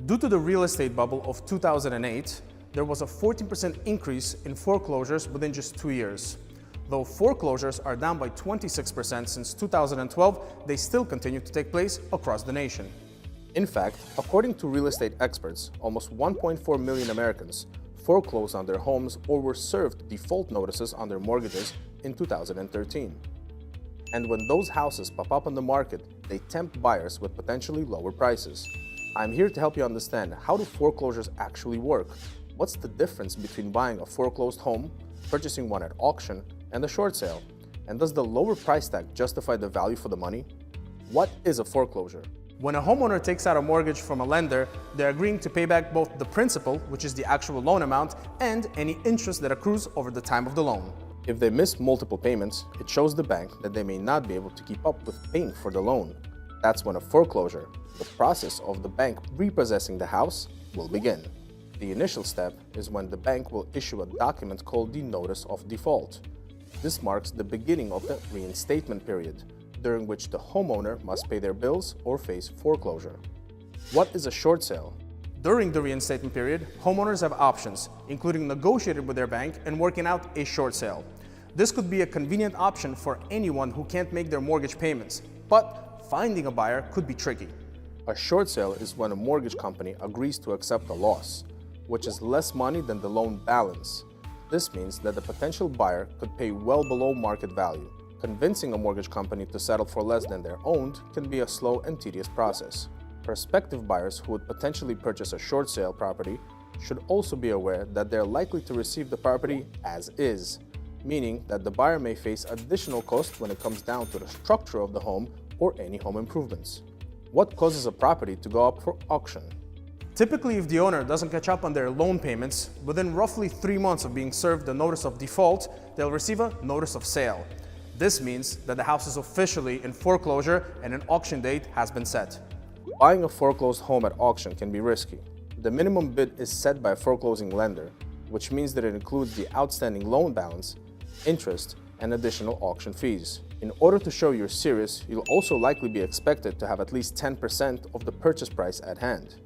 Due to the real estate bubble of 2008, there was a 14% increase in foreclosures within just 2 years. Though foreclosures are down by 26% since 2012, they still continue to take place across the nation. In fact, according to real estate experts, almost 1.4 million Americans foreclosed on their homes or were served default notices on their mortgages in 2013. And when those houses pop up on the market, they tempt buyers with potentially lower prices. I'm here to help you understand, how do foreclosures actually work? What's the difference between buying a foreclosed home, purchasing one at auction, and a short sale? And does the lower price tag justify the value for the money? What is a foreclosure? When a homeowner takes out a mortgage from a lender, they're agreeing to pay back both the principal, which is the actual loan amount, and any interest that accrues over the time of the loan. If they miss multiple payments, it shows the bank that they may not be able to keep up with paying for the loan. That's when a foreclosure, the process of the bank repossessing the house, will begin. The initial step is when the bank will issue a document called the Notice of Default. This marks the beginning of the reinstatement period, during which the homeowner must pay their bills or face foreclosure. What is a short sale? During the reinstatement period, homeowners have options, including negotiating with their bank and working out a short sale. This could be a convenient option for anyone who can't make their mortgage payments, but finding a buyer could be tricky. A short sale is when a mortgage company agrees to accept a loss, which is less money than the loan balance. This means that the potential buyer could pay well below market value. Convincing a mortgage company to settle for less than they're owed can be a slow and tedious process. Prospective buyers who would potentially purchase a short sale property should also be aware that they're likely to receive the property as is, meaning that the buyer may face additional costs when it comes down to the structure of the home or any home improvements. What causes a property to go up for auction? Typically, if the owner doesn't catch up on their loan payments, within roughly 3 months of being served the notice of default, they'll receive a notice of sale. This means that the house is officially in foreclosure and an auction date has been set. Buying a foreclosed home at auction can be risky. The minimum bid is set by a foreclosing lender, which means that it includes the outstanding loan balance, interest, and additional auction fees. In order to show you're serious, you'll also likely be expected to have at least 10% of the purchase price at hand.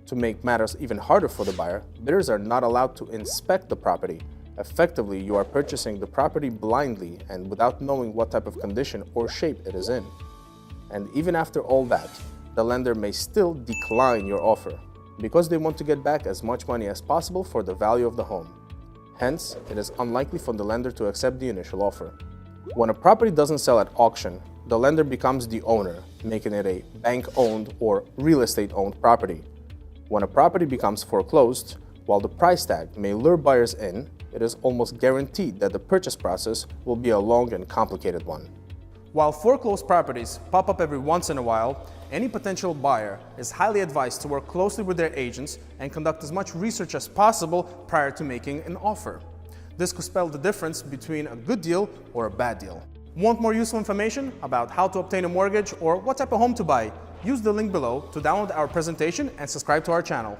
To make matters even harder for the buyer, bidders are not allowed to inspect the property. Effectively, you are purchasing the property blindly and without knowing what type of condition or shape it is in. And even after all that, the lender may still decline your offer because they want to get back as much money as possible for the value of the home. Hence, it is unlikely for the lender to accept the initial offer. When a property doesn't sell at auction, the lender becomes the owner, making it a bank-owned or real estate-owned property. When a property becomes foreclosed, while the price tag may lure buyers in, it is almost guaranteed that the purchase process will be a long and complicated one. While foreclosed properties pop up every once in a while, any potential buyer is highly advised to work closely with their agents and conduct as much research as possible prior to making an offer. This could spell the difference between a good deal or a bad deal. Want more useful information about how to obtain a mortgage or what type of home to buy? Use the link below to download our presentation and subscribe to our channel.